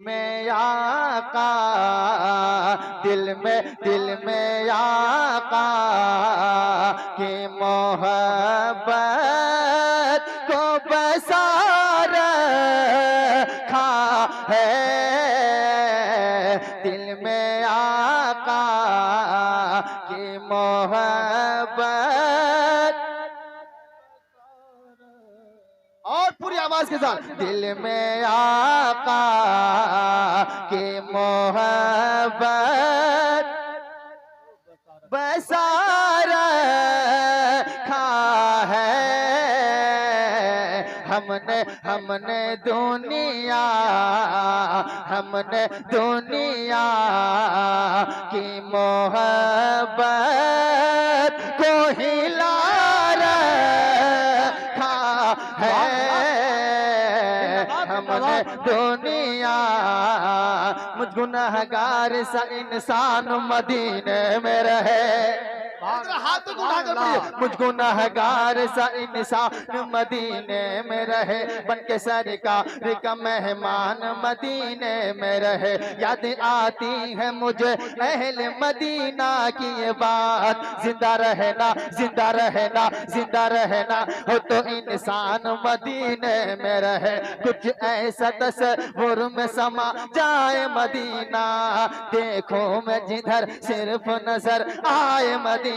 में आका, दिल में आका की मोहब्बत को बसा रखा है। दिल में आका की मोहब्बत, और पूरी आवाज के साथ, दिल में आका की मोहब्बत बसा रखा है। हमने दुनिया की मोहब्बत को हिला रखा है। हमने दुनिया, मुझ गुनहगार सा इंसान मदीने में रहे, हाथ मुझ गुनहगार सा इंसान मदीने में रहे, बन के सरकार का मेहमान मदीने में रहे। याद आती है मुझे अहले मदीना की ये बात, जिंदा रहना जिंदा रहना जिंदा रहना हो तो इंसान मदीने में रहे। कुछ ऐसा तस्वुर में समा जाए मदीना, देखो मैं जिधर सिर्फ नजर आए मदीना,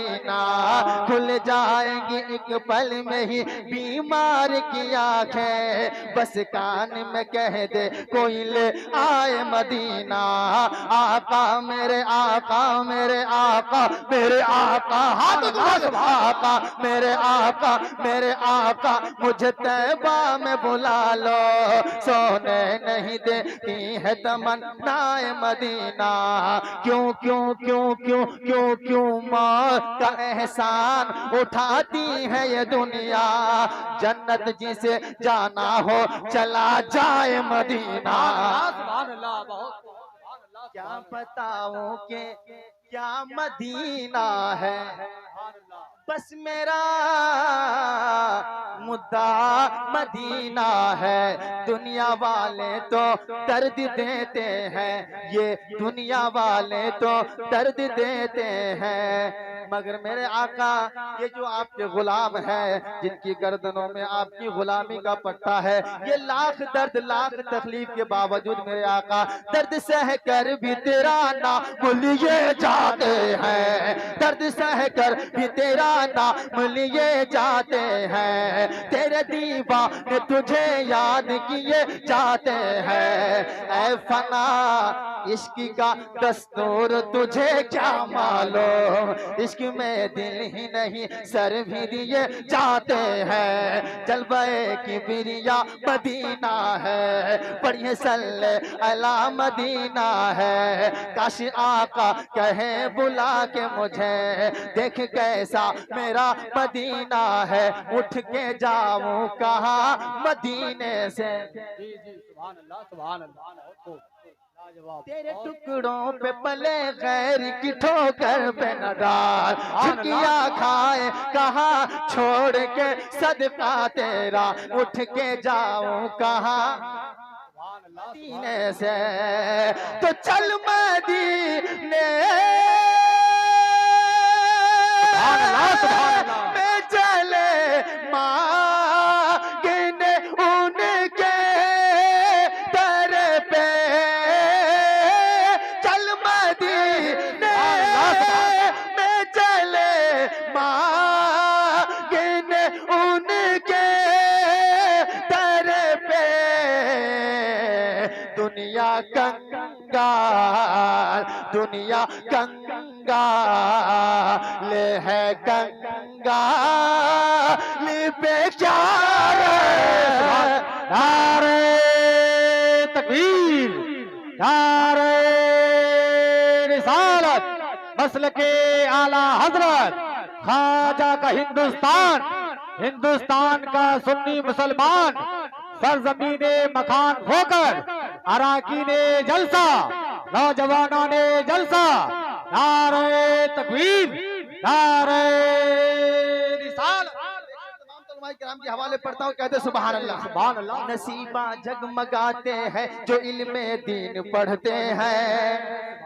खुल जाएंगी एक पल में ही बीमार की आंखें, बस कान में कह दे कोई ले आए मदीना। आका मेरे आका मेरे आका मेरे आका, हाथ आका मेरे आका मेरे आका, मुझे तैबा में बुला लो, सोने नहीं देती है तमन्नाए मदीना। क्यों क्यों क्यों क्यों क्यों क्यों मौत का एहसान उठाती है ये दुनिया, जन्नत जिसे जाना हो चला जाए मदीना। क्या बताऊं कि क्या मदीना है, बस मेरा मुद्दा मदीना है। दुनिया वाले तो दर्द देते हैं, ये दुनिया वाले तो दर्द देते हैं, मगर मेरे आका ये जो आपके गुलाम है, जिनकी गर्दनों में आपकी गुलामी का पट्टा है, ये लाख दर्द लाख तकलीफ के बावजूद मेरे आका दर्द सह कर भी तेरा नाम लिए जाते हैं, दर्द सह कर भी तेरा नाम लिए जाते हैं। तेरे दीवाने तुझे याद किए जाते हैं। ऐ फना इश्क का दस्तूर तुझे क्या मालूम, इश्क में दिल ही नहीं सर भी दिए जाते हैं। जलवे की बिरिया मदीना है, पढ़िए सल्ले अला मदीना है। काश आका कहे बुला के मुझे, देख कैसा मेरा मदीना है, उठ के जाऊं कहाँ मदीने से। सुभान अल्लाह सुभान अल्लाह। तेरे टुकड़ों पे पले गैर की ठोकर पे न डाल, झुकिया खाए कहा छोड़ के सदका तेरा, उठ के जाऊं कहा मदीने से। तो चल मदीने में चले मांगने उनके दर पे, चल मदीने में चले मांगने उनके दर पे। दुनिया कंगाल दुनिया कंगाल है, कंगाल बेचार। नारे तकबीर, नारे रिसालत, मसल के आला हजरत ख्वाजा का हिंदुस्तान, हिंदुस्तान का सुन्नी मुसलमान, सरजमीने मकान होकर अराकीने जलसा, नौजवानों ने जलसा। नारे तकबीर, नारे रिसालत। उलमाए किराम के हवाले पढ़ता हूँ, कहते सुभान अल्लाह। सुभान अल्लाह। नसीबा जगमगाते हैं जो इल्मे दीन पढ़ते हैं,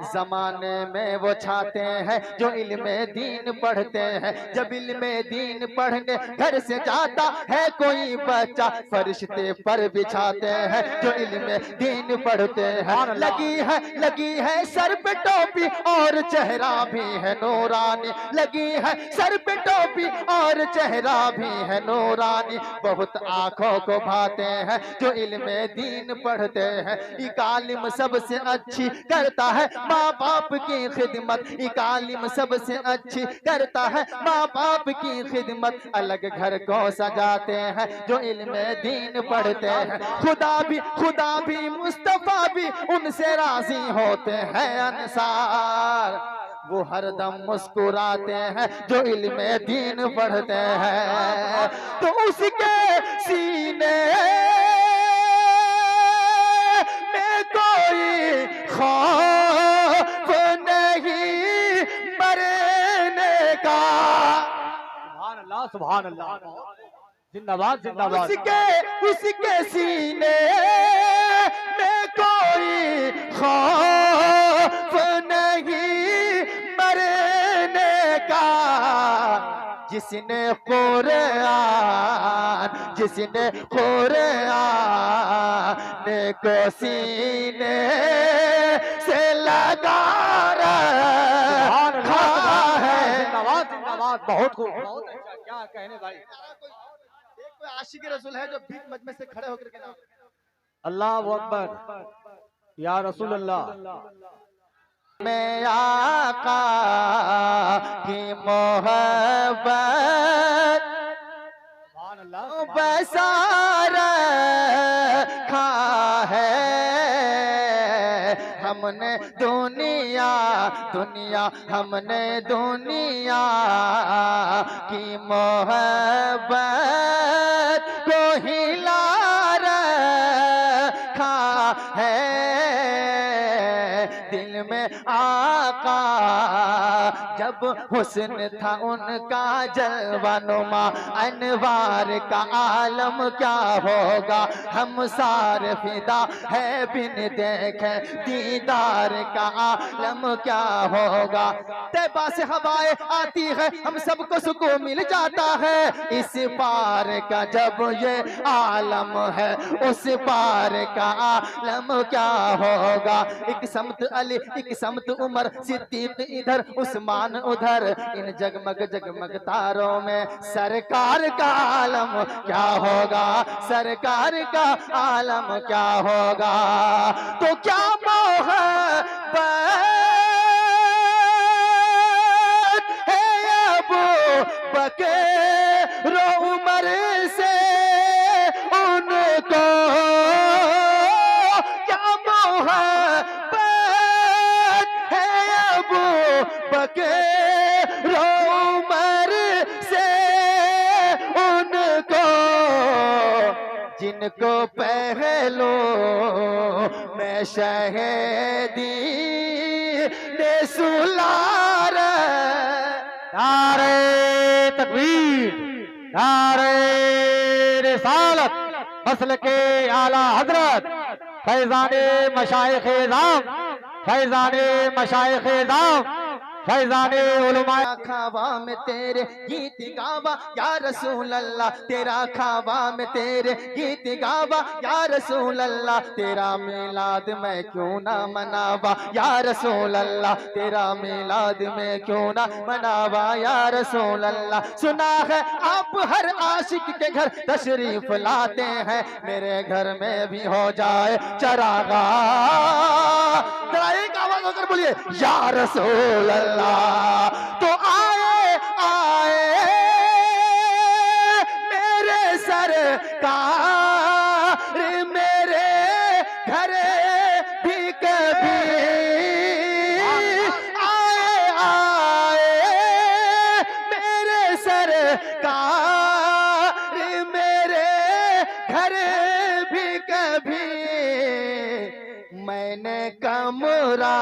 जमाने में वो छाते हैं जो इल्मे दीन पढ़ते हैं। जब इल्मे दीन पढ़ने घर से जाता है कोई बच्चा, फरिश्ते पर बिछाते हैं जो इल्मे दीन पढ़ते हैं। लगी है सर पे टोपी और चेहरा भी है नूरानी, लगी है सर पे टोपी और चेहरा भी है नूरानी। बहुत आंखों को भाते हैं जो इल्मे दीन पढ़ते हैं। एक आलिम सबसे अच्छी करता है माँ बाप की खिदमत, एक आलिम सबसे अच्छी करता है माँ बाप की खिदमत। अलग घर को सजाते हैं जो इल्मे दीन पढ़ते हैं। खुदा भी मुस्तफा भी उनसे राजी होते हैं अंसार, वो हरदम मुस्कुराते हैं जो इल्मे दीन पढ़ते हैं। तो उसके सीने में कोई खौफ नहीं मरने का। सुभान अल्लाह, सुभान अल्लाह। जिंदाबाद जिंदाबाद। उसके सीने में कोई खौफ नहीं मरने का। जिसने कुरान को सीने से लगा रखा है। जिंदाबाद जिंदाबाद। बहुत खूब, बहुत अच्छा। क्या कहने भाई। एक कोई आशिक रसूल है जो बीच मजमे से खड़े होकर के नाम अल्लाह अकबर या रसूल अल्लाह। मैं आका की मोहब्बत बसा रखा है। हमने दुनिया हमने दुनिया की मोहब्बत को हिला रखा है। दिल में आका जब हुस्न था उनका जलवानुमा, अनवार का आलम क्या होगा। हम सारे फिदा है बिन देखे दीदार का आलम क्या होगा। तैबा से हवाएं आती है हम सबको सुकून मिल जाता है। इस पार का जब ये आलम है उस पार का आलम क्या होगा। एक समत अली एक समत उमर सिद्दीक इधर उस्मान उधर, इन जगमग तारों में सरकार का आलम क्या होगा। सरकार का आलम क्या होगा। तो क्या मोहब्बत है अबू बकर उमर से उनको, क्या मोहब्बत है अबू बकर उमर से उनको, जिनको पहलो मैं शहीदी ने सुलार। नारे तकबीर, नारे रिसालत, मसल के आला हजरत फैजाने मशाइख़ इज़ाम, फैजाने मशाइख़ इज़ाम, फैजाने उलमा। खावा में तेरे गीत गावा या रसूल अल्लाह, तेरा खावा में तेरे गीत गावा या रसूल अल्लाह। तेरा मिलाद मैं क्यों ना मनावा या रसूल अल्लाह, तेरा मिलाद में क्यों ना मनावा या रसूल अल्लाह। सुना है आप हर आशिक के घर तशरीफ लाते हैं, मेरे घर में भी हो जाए चरागा। जरा एक आवाज होकर बोलिए या रसूल अल्लाह। तो आए मेरे सरकार मेरे घर भी कभी आए मेरे सरकार मेरे घर भी कभी। मैं मैंने कमरा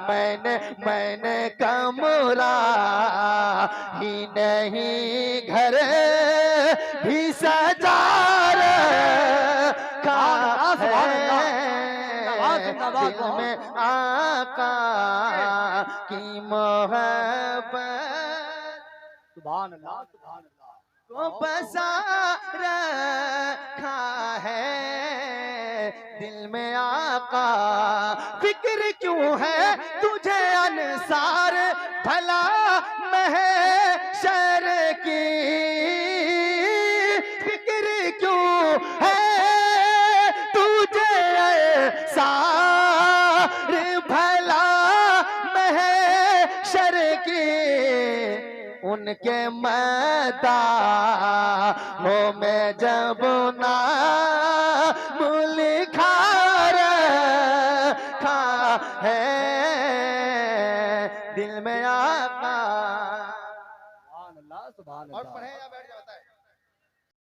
मैंने कमरा ही नहीं घर भी सजा रखा है दिल में आका की मोहब्बत सुभान अल्लाह सुभान अल्लाह। को बसा रखा है दिल में आका। फिक्र क्यों है तुझे अंसार भला महशर की, फिक्र क्यों है तुझे अंसार भला महशर की। उनके मैदानों में जब नाम लिखा रखा है